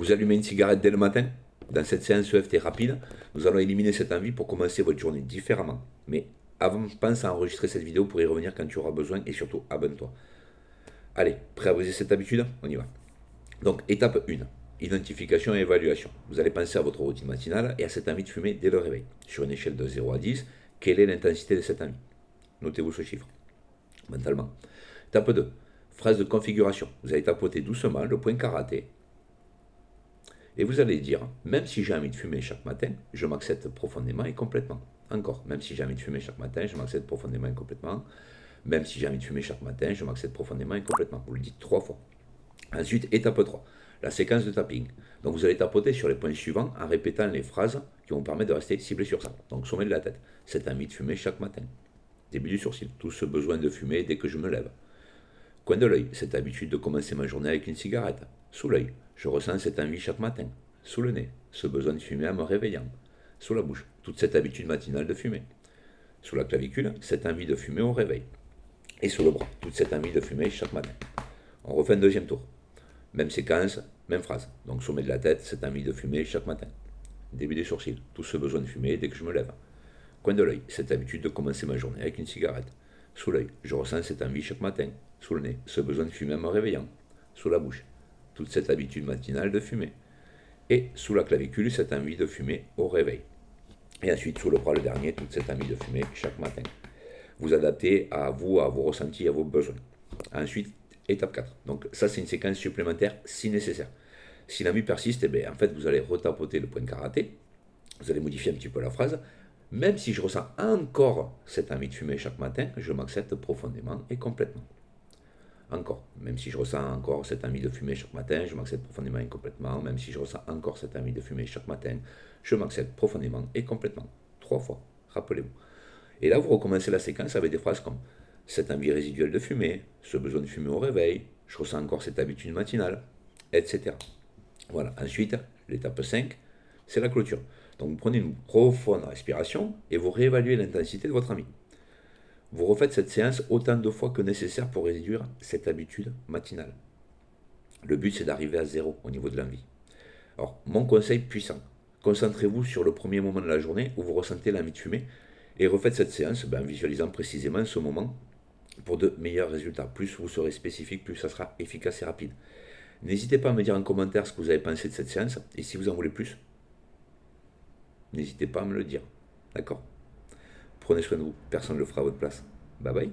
Vous allumez une cigarette dès le matin. Dans cette séance EFT rapide, nous allons éliminer cette envie pour commencer votre journée différemment. Mais avant, pense à enregistrer cette vidéo pour y revenir quand tu auras besoin et surtout abonne-toi. Allez, prêt à briser cette habitude? On y va. Donc, étape 1, identification et évaluation. Vous allez penser à votre routine matinale et à cette envie de fumer dès le réveil. Sur une échelle de 0 à 10, quelle est l'intensité de cette envie? Notez-vous ce chiffre, mentalement. Étape 2, phrase de configuration. Vous allez tapoter doucement le point karaté et vous allez dire, même si j'ai envie de fumer chaque matin, je m'accepte profondément et complètement. Encore, même si j'ai envie de fumer chaque matin, je m'accepte profondément et complètement. Même si j'ai envie de fumer chaque matin, je m'accepte profondément et complètement. Vous le dites 3 fois. Ensuite, étape 3, la séquence de tapping. Donc vous allez tapoter sur les points suivants en répétant les phrases qui vont vous permettre de rester ciblé sur ça. Donc sommet de la tête, cette envie de fumer chaque matin. Début du sourcil, tout ce besoin de fumer dès que je me lève. Coin de l'œil, cette habitude de commencer ma journée avec une cigarette. Sous l'œil, je ressens cette envie chaque matin. Sous le nez, ce besoin de fumer en me réveillant. Sous la bouche, toute cette habitude matinale de fumer. Sous la clavicule, cette envie de fumer au réveil. Et sous le bras, toute cette envie de fumer chaque matin. On refait un deuxième tour. Même séquence, même phrase. Donc sommet de la tête, cette envie de fumer chaque matin. Début des sourcils, tout ce besoin de fumer dès que je me lève. Coin de l'œil, cette habitude de commencer ma journée avec une cigarette. Sous l'œil, je ressens cette envie chaque matin. Sous le nez, ce besoin de fumer en me réveillant. Sous la bouche, toute cette habitude matinale de fumer. Et sous la clavicule, cette envie de fumer au réveil. Et ensuite, sous le bras, le dernier, toute cette envie de fumer chaque matin. Vous adaptez à vous, à vos ressentis, à vos besoins. Ensuite, étape 4. Donc ça, c'est une séquence supplémentaire si nécessaire. Si l'envie persiste, en fait, vous allez retapoter le point karaté. Vous allez modifier un petit peu la phrase. Même si je ressens encore cette envie de fumer chaque matin, je m'accepte profondément et complètement. Encore, même si je ressens encore cette envie de fumer chaque matin, je m'accepte profondément et complètement. Même si je ressens encore cette envie de fumer chaque matin, je m'accepte profondément et complètement. 3 fois, rappelez-vous. Et là, vous recommencez la séquence avec des phrases comme cette envie résiduelle de fumer, ce besoin de fumer au réveil, je ressens encore cette habitude matinale, etc. Voilà. Ensuite, l'étape 5, c'est la clôture. Donc, vous prenez une profonde respiration et vous réévaluez l'intensité de votre envie. Vous refaites cette séance autant de fois que nécessaire pour réduire cette habitude matinale. Le but, c'est d'arriver à 0 au niveau de l'envie. Alors, mon conseil puissant, concentrez-vous sur le premier moment de la journée où vous ressentez l'envie de fumer et refaites cette séance en visualisant précisément ce moment pour de meilleurs résultats. Plus vous serez spécifique, plus ça sera efficace et rapide. N'hésitez pas à me dire en commentaire ce que vous avez pensé de cette séance et si vous en voulez plus, n'hésitez pas à me le dire. D'accord? Prenez soin de vous, personne ne le fera à votre place. Bye bye.